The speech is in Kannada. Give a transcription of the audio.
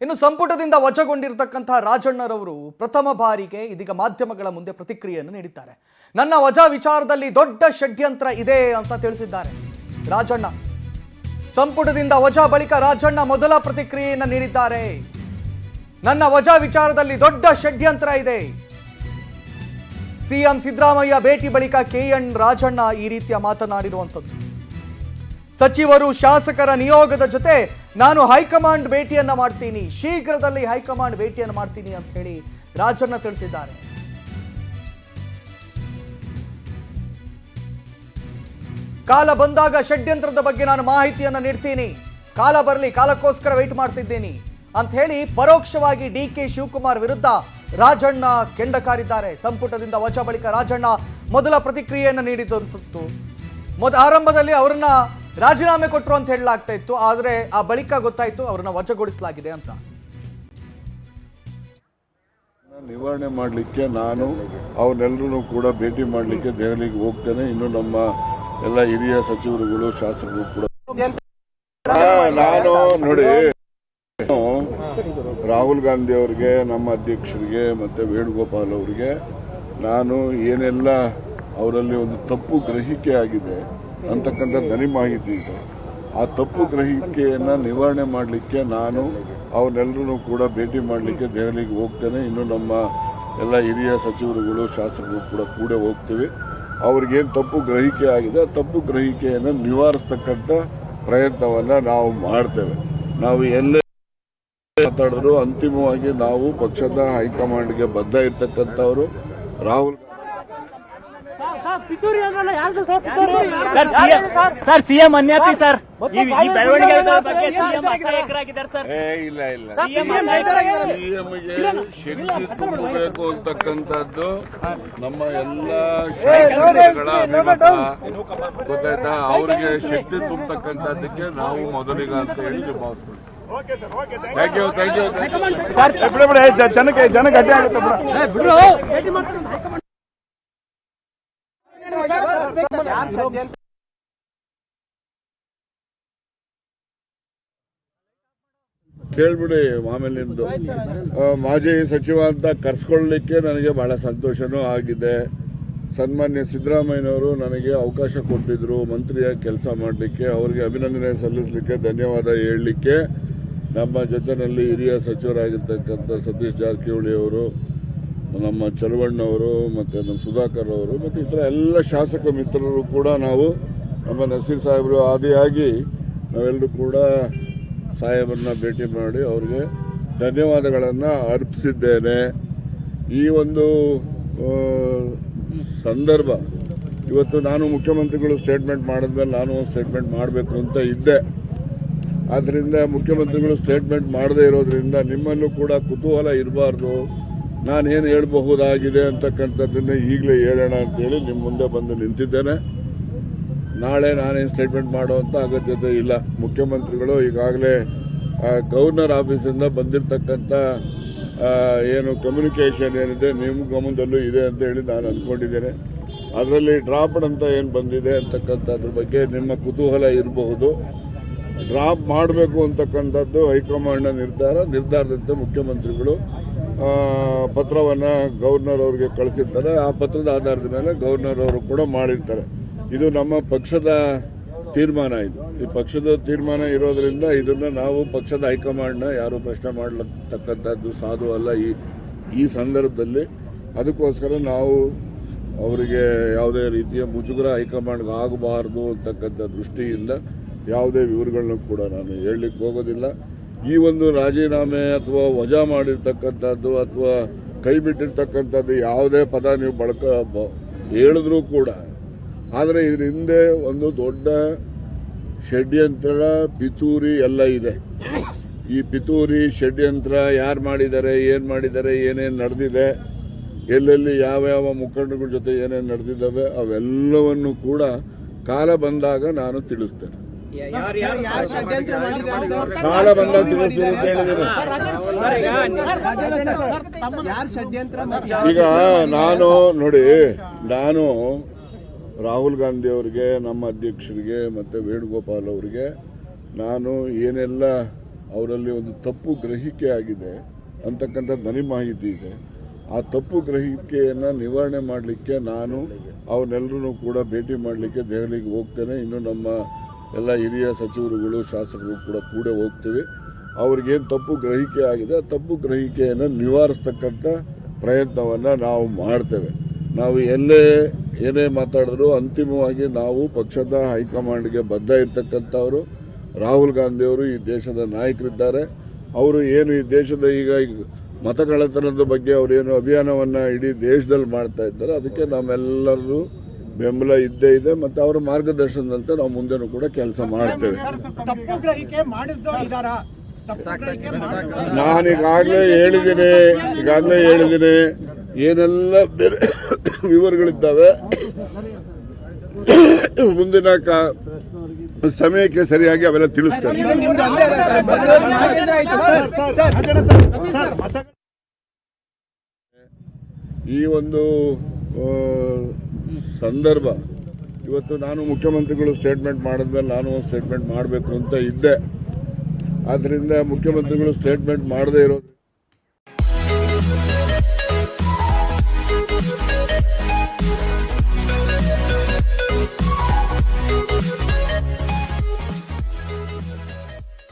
ಇನ್ನು ಸಂಪುಟದಿಂದ ವಜಾಗೊಂಡಿರತಕ್ಕಂತಹ ರಾಜಣ್ಣರವರು ಪ್ರಥಮ ಬಾರಿಗೆ ಇದೀಗ ಮಾಧ್ಯಮಗಳ ಮುಂದೆ ಪ್ರತಿಕ್ರಿಯೆಯನ್ನು ನೀಡಿದ್ದಾರೆ. ನನ್ನ ವಜಾ ವಿಚಾರದಲ್ಲಿ ದೊಡ್ಡ ಷಡ್ಯಂತ್ರ ಇದೆ ಅಂತ ತಿಳಿಸಿದ್ದಾರೆ ರಾಜಣ್ಣ. ಸಂಪುಟದಿಂದ ವಜಾ ಬಳಿಕ ರಾಜಣ್ಣ ಮೊದಲ ಪ್ರತಿಕ್ರಿಯೆಯನ್ನು ನೀಡಿದ್ದಾರೆ. ನನ್ನ ವಜಾ ವಿಚಾರದಲ್ಲಿ ದೊಡ್ಡ ಷಡ್ಯಂತ್ರ ಇದೆ. ಸಿಎಂ ಸಿದ್ದರಾಮಯ್ಯ ಭೇಟಿ ಬಳಿಕ ಕೆಎನ್ ರಾಜಣ್ಣ ಈ ರೀತಿಯ ಮಾತನಾಡಿರುವಂಥದ್ದು. ಸಚಿವರು ಶಾಸಕರ ನಿಯೋಗದ ಜೊತೆ ನಾನು ಹೈಕಮಾಂಡ್ ಭೇಟಿಯನ್ನ ಮಾಡ್ತೀನಿ, ಶೀಘ್ರದಲ್ಲಿ ಹೈಕಮಾಂಡ್ ಭೇಟಿಯನ್ನು ಮಾಡ್ತೀನಿ ಅಂತ ಹೇಳಿ ರಾಜಣ್ಣ ತಿಳಿಸಿದ್ದಾರೆ. ಕಾಲ ಬಂದಾಗ ಷಡ್ಯಂತ್ರದ ಬಗ್ಗೆ ನಾನು ಮಾಹಿತಿಯನ್ನು ನೀಡ್ತೀನಿ, ಕಾಲ ಬರಲಿ, ಕಾಲಕ್ಕೋಸ್ಕರ ವೇಟ್ ಮಾಡ್ತಿದ್ದೀನಿ ಅಂತ ಹೇಳಿ ಪರೋಕ್ಷವಾಗಿ ಡಿಕೆ ಶಿವಕುಮಾರ್ ವಿರುದ್ಧ ರಾಜಣ್ಣ ಕೆಂಡ ಕಾರಿದ್ದಾರೆ. ಸಂಪುಟದಿಂದ ವಜಾ ಬಳಿಕ ರಾಜಣ್ಣ ಮೊದಲ ಪ್ರತಿಕ್ರಿಯೆಯನ್ನು ನೀಡಿದಂಥದ್ದು. ಆರಂಭದಲ್ಲಿ ಅವರನ್ನ ರಾಜೀನಾಮೆ ಕೊಟ್ಟರು ಅಂತ ಹೇಳಲಾಗ್ತಾ ಇತ್ತು, ಆದರೆ ಆ ಬಳಿಕ ಗೊತ್ತಾಯ್ತು ಅವರನ್ನ ವಜಾಗೊಳಿಸಲಾಗಿದೆ ಅಂತ. ನಿವಾರಣೆ ಮಾಡಲಿಕ್ಕೆ ನಾನು ಅವನ್ನೆಲ್ಲರೂ ಕೂಡ ಭೇಟಿ ಮಾಡಲಿಕ್ಕೆ ದೆಹಲಿಗೆ ಹೋಗ್ತೇನೆ. ಇನ್ನು ನಮ್ಮ ಎಲ್ಲ ಹಿರಿಯ ಸಚಿವರುಗಳು ಶಾಸಕರು ಕೂಡ ನಾನು ನೋಡಿ ರಾಹುಲ್ ಗಾಂಧಿ ಅವರಿಗೆ, ನಮ್ಮ ಅಧ್ಯಕ್ಷರಿಗೆ ಮತ್ತೆ ವೇಣುಗೋಪಾಲ್ ಅವರಿಗೆ ನಾನು ಏನೆಲ್ಲ ಅವರಲ್ಲಿ ಒಂದು ತಪ್ಪು ಗ್ರಹಿಕೆ ಆಗಿದೆ ಅಂತಕ್ಕಂಥ ನನಗೆ ಮಾಹಿತಿ ಇದೆ. ಆ ತಪ್ಪು ಗ್ರಹಿಕೆಯನ್ನು ನಿವಾರಣೆ ಮಾಡಲಿಕ್ಕೆ ನಾನು ಅವನ್ನೆಲ್ಲರೂ ಕೂಡ ಭೇಟಿ ಮಾಡಲಿಕ್ಕೆ ದೆಹಲಿಗೆ ಹೋಗ್ತೇನೆ. ಇನ್ನು ನಮ್ಮ ಎಲ್ಲ ಹಿರಿಯ ಸಚಿವರುಗಳು ಶಾಸಕರು ಕೂಡ ಹೋಗ್ತೀವಿ. ಅವ್ರಿಗೇನು ತಪ್ಪು ಗ್ರಹಿಕೆ ಆಗಿದೆ ಆ ತಪ್ಪು ಗ್ರಹಿಕೆಯನ್ನು ನಿವಾರಿಸ್ತಕ್ಕಂಥ ಪ್ರಯತ್ನವನ್ನು ನಾವು ಮಾಡ್ತೇವೆ. ನಾವು ಎಲ್ಲೇ ಮಾತಾಡಿದ್ರು ಅಂತಿಮವಾಗಿ ನಾವು ಪಕ್ಷದ ಹೈಕಮಾಂಡ್ಗೆ ಬದ್ಧ ಇರ್ತಕ್ಕಂಥವರು. ರಾಹುಲ್ ಸರ್ ಸಿಎಂ ಅನ್ಯಾಪಿ ಸರ್ ಇಲ್ಲ ಸಿಎಂಗೆ ಶಕ್ತಿ ತುಂಬಬೇಕು ಅಂತಕ್ಕಂಥದ್ದು ನಮ್ಮ ಎಲ್ಲ ಶಾಸಕರುಗಳ ಅಭಿಮತ. ಗೊತ್ತಾಯ್ತಾ? ಅವರಿಗೆ ಶಕ್ತಿ ತುಂಬತಕ್ಕಂಥದ್ದಕ್ಕೆ ನಾವು ಮೊದಲಿಗ ಅಂತ ಹೇಳಿ ಭಾವಿಸ್ತೀವಿ. ಥ್ಯಾಂಕ್ ಯು ಜನಕ್ಕೆ ಅಡ್ಡಿ ಆಗುತ್ತೆ. ಕೇಳ್ಬಿಡಿ ಆಮೇಲೆ ನಿಮ್ದು. ಮಾಜಿ ಸಚಿವ ಅಂತ ಕರ್ಸ್ಕೊಳ್ಳಲಿಕ್ಕೆ ನನಗೆ ಬಹಳ ಸಂತೋಷನೂ ಆಗಿದೆ. ಸನ್ಮಾನ್ಯ ಸಿದ್ದರಾಮಯ್ಯನವರು ನನಗೆ ಅವಕಾಶ ಕೊಟ್ಟಿದ್ರು ಮಂತ್ರಿಯಾಗಿ ಕೆಲಸ ಮಾಡಲಿಕ್ಕೆ. ಅವರಿಗೆ ಅಭಿನಂದನೆ ಸಲ್ಲಿಸಲಿಕ್ಕೆ, ಧನ್ಯವಾದ ಹೇಳಲಿಕ್ಕೆ ನಮ್ಮ ಜೊತೆಯಲ್ಲಿ ಹಿರಿಯ ಸಚಿವರಾಗಿರ್ತಕ್ಕಂಥ ಸತೀಶ್ ಜಾರಕಿಹೊಳಿ ಅವರು, ನಮ್ಮ ಚಲುವಣ್ಣವರು ಮತ್ತು ನಮ್ಮ ಸುಧಾಕರ್ ಅವರು ಮತ್ತು ಇತರ ಎಲ್ಲ ಶಾಸಕ ಮಿತ್ರರು ಕೂಡ ನಾವು ನಮ್ಮ ನಸೀರ್ ಸಾಹೇಬರು ಆದಿಯಾಗಿ ನಾವೆಲ್ಲರೂ ಕೂಡ ಸಾಹೇಬರನ್ನ ಭೇಟಿ ಮಾಡಿ ಅವರಿಗೆ ಧನ್ಯವಾದಗಳನ್ನು ಅರ್ಪಿಸಿದ್ದೇನೆ. ಈ ಒಂದು ಸಂದರ್ಭ ಇವತ್ತು ನಾನು ಮುಖ್ಯಮಂತ್ರಿಗಳು ಸ್ಟೇಟ್ಮೆಂಟ್ ಮಾಡಿದ್ಮೇಲೆ ನಾನು ಒಂದು ಸ್ಟೇಟ್ಮೆಂಟ್ ಮಾಡಬೇಕು ಅಂತ ಇದ್ದೆ. ಆದ್ದರಿಂದ ಮುಖ್ಯಮಂತ್ರಿಗಳು ಸ್ಟೇಟ್ಮೆಂಟ್ ಮಾಡದೇ ಇರೋದ್ರಿಂದ ನಿಮ್ಮಲ್ಲೂ ಕೂಡ ಕುತೂಹಲ ಇರಬಾರ್ದು, ನಾನೇನು ಹೇಳಬಹುದಾಗಿದೆ ಅಂತಕ್ಕಂಥದ್ದನ್ನೇ ಈಗಲೇ ಹೇಳೋಣ ಅಂತೇಳಿ ನಿಮ್ಮ ಮುಂದೆ ಬಂದು ನಿಂತಿದ್ದೇನೆ. ನಾಳೆ ನಾನೇನು ಸ್ಟೇಟ್ಮೆಂಟ್ ಮಾಡುವಂಥ ಅಗತ್ಯತೆ ಇಲ್ಲ. ಮುಖ್ಯಮಂತ್ರಿಗಳು ಈಗಾಗಲೇ ಗವರ್ನರ್ ಆಫೀಸಿಂದ ಬಂದಿರತಕ್ಕಂಥ ಏನು ಕಮ್ಯುನಿಕೇಷನ್ ಏನಿದೆ ನಿಮ್ಮ ಗಮನದಲ್ಲೂ ಇದೆ ಅಂತ ಹೇಳಿ ನಾನು ಅಂದ್ಕೊಂಡಿದ್ದೇನೆ. ಅದರಲ್ಲಿ ಡ್ರಾಪ್ಡ್ ಅಂತ ಏನು ಬಂದಿದೆ ಅಂತಕ್ಕಂಥದ್ರ ಬಗ್ಗೆ ನಿಮ್ಮ ಕುತೂಹಲ ಇರಬಹುದು. ಡ್ರಾಪ್ ಮಾಡಬೇಕು ಅಂತಕ್ಕಂಥದ್ದು ಹೈಕಮಾಂಡ್ನ ನಿರ್ಧಾರದಂತೆ ಮುಖ್ಯಮಂತ್ರಿಗಳು ಪತ್ರವನ್ನು ಗವರ್ನರ್ ಅವರಿಗೆ ಕಳಿಸಿರ್ತಾರೆ. ಆ ಪತ್ರದ ಆಧಾರದ ಮೇಲೆ ಗವರ್ನರ್ ಅವರು ಕೂಡ ಮಾಡಿರ್ತಾರೆ. ಇದು ನಮ್ಮ ಪಕ್ಷದ ತೀರ್ಮಾನ. ಈ ಪಕ್ಷದ ತೀರ್ಮಾನ ಇರೋದ್ರಿಂದ ಇದನ್ನು ನಾವು ಪಕ್ಷದ ಹೈಕಮಾಂಡ್ನ ಯಾರು ಪ್ರಶ್ನೆ ಮಾಡತಕ್ಕಂಥದ್ದು ಸಾಧು ಅಲ್ಲ ಈ ಸಂದರ್ಭದಲ್ಲಿ. ಅದಕ್ಕೋಸ್ಕರ ನಾವು ಅವರಿಗೆ ಯಾವುದೇ ರೀತಿಯ ಮುಜುಗರ ಹೈಕಮಾಂಡ್ಗೆ ಆಗಬಾರ್ದು ಅಂತಕ್ಕಂಥ ದೃಷ್ಟಿಯಿಂದ ಯಾವುದೇ ವಿವರಗಳನ್ನ ಕೂಡ ನಾನು ಹೇಳಲಿಕ್ಕೆ ಹೋಗೋದಿಲ್ಲ. ಈ ಒಂದು ರಾಜೀನಾಮೆ ಅಥವಾ ವಜಾ ಮಾಡಿರ್ತಕ್ಕಂಥದ್ದು ಅಥವಾ ಕೈ ಬಿಟ್ಟಿರ್ತಕ್ಕಂಥದ್ದು ಯಾವುದೇ ಪದ ನೀವು ಹೇಳಿದ್ರೂ ಕೂಡ, ಆದರೆ ಇದ್ರ ಹಿಂದೆ ಒಂದು ದೊಡ್ಡ ಷಡ್ಯಂತ್ರ, ಪಿತೂರಿ ಎಲ್ಲ ಇದೆ. ಈ ಪಿತೂರಿ ಷಡ್ಯಂತ್ರ ಯಾರು ಮಾಡಿದ್ದಾರೆ, ಏನು ಮಾಡಿದ್ದಾರೆ, ಏನೇನು ನಡೆದಿದೆ, ಎಲ್ಲೆಲ್ಲಿ ಯಾವ ಮುಖಂಡಗಳ ಜೊತೆ ಏನೇನು ನಡೆದಿದ್ದಾವೆ ಅವೆಲ್ಲವನ್ನು ಕೂಡ ಕಾಲ ಬಂದಾಗ ನಾನು ತಿಳಿಸ್ತೇನೆ. ಕಾಲ ಬಂದಾಗ ತಿಳಿಸ್ತೀನಿ ಅಂತ ಹೇಳಿದ್ದೇನೆ. ಈಗ ನಾನು ರಾಹುಲ್ ಗಾಂಧಿ ಅವರಿಗೆ, ನಮ್ಮ ಅಧ್ಯಕ್ಷರಿಗೆ ಮತ್ತು ವೇಣುಗೋಪಾಲ್ ಅವರಿಗೆ ನಾನು ಏನೆಲ್ಲ ಅವರಲ್ಲಿ ಒಂದು ತಪ್ಪು ಗ್ರಹಿಕೆ ಆಗಿದೆ ಅಂತಕ್ಕಂಥದ್ದು ನನಗೆ ಮಾಹಿತಿ ಇದೆ. ಆ ತಪ್ಪು ಗ್ರಹಿಕೆಯನ್ನು ನಿವಾರಣೆ ಮಾಡಲಿಕ್ಕೆ ನಾನು ಅವನ್ನೆಲ್ಲರೂ ಕೂಡ ಭೇಟಿ ಮಾಡಲಿಕ್ಕೆ ದೆಹಲಿಗೆ ಹೋಗ್ತೇನೆ. ಇನ್ನು ನಮ್ಮ ಎಲ್ಲ ಹಿರಿಯ ಸಚಿವರುಗಳು ಶಾಸಕರು ಕೂಡ ಹೋಗ್ತೀವಿ. ಅವ್ರಿಗೇನು ತಪ್ಪು ಗ್ರಹಿಕೆ ಆಗಿದೆ ಆ ತಪ್ಪು ಗ್ರಹಿಕೆಯನ್ನು ನಿವಾರಿಸ್ತಕ್ಕಂಥ ಪ್ರಯತ್ನವನ್ನು ನಾವು ಮಾಡ್ತೇವೆ. ನಾವು ಏನೇ ಮಾತಾಡಿದ್ರು ಅಂತಿಮವಾಗಿ ನಾವು ಪಕ್ಷದ ಹೈಕಮಾಂಡ್ಗೆ ಬದ್ಧ ಇರ್ತಕ್ಕಂಥವರು. ರಾಹುಲ್ ಗಾಂಧಿಯವರು ಈ ದೇಶದ ನಾಯಕರಿದ್ದಾರೆ. ಅವರು ಏನು ಈ ದೇಶದ ಈಗ ಮತಕಳ್ಳತನದ ಬಗ್ಗೆ ಅವರೇನು ಅಭಿಯಾನವನ್ನು ಇಡೀ ದೇಶದಲ್ಲಿ ಮಾಡ್ತಾ ಇದ್ದಾರೆ, ಅದಕ್ಕೆ ನಮ್ಮೆಲ್ಲರೂ ಬೆಂಬಲ ಇದ್ದೇ ಇದೆ ಮತ್ತು ಅವರ ಮಾರ್ಗದರ್ಶನದಂತೆ ನಾವು ಮುಂದೆನೂ ಕೂಡ ಕೆಲಸ ಮಾಡ್ತೇವೆ. ನಾನು ಈಗಾಗಲೇ ಹೇಳಿದ್ದೀನಿ ಏನೆಲ್ಲ ಬೇರೆ ವಿವರಗಳಿದ್ದಾವೆ. ಮುಂದಿನ ಸಮಯಕ್ಕೆ ಸರಿಯಾಗಿ ಅವೆಲ್ಲ ತಿಳಿಸ್ತೇನೆ. ಈ ಒಂದು ಸಂದರ್ಭ ಇವತ್ತು ನಾನು ಮುಖ್ಯಮಂತ್ರಿಗಳು ಸ್ಟೇಟ್ಮೆಂಟ್ ಮಾಡಿದ್ಮೇಲೆ ನಾನು ಒಂದು ಸ್ಟೇಟ್ಮೆಂಟ್ ಮಾಡಬೇಕು ಅಂತ ಇದ್ದೆ. ಆದ್ದರಿಂದ ಮುಖ್ಯಮಂತ್ರಿಗಳು ಸ್ಟೇಟ್ಮೆಂಟ್ ಮಾಡದೇ ಇರೋದು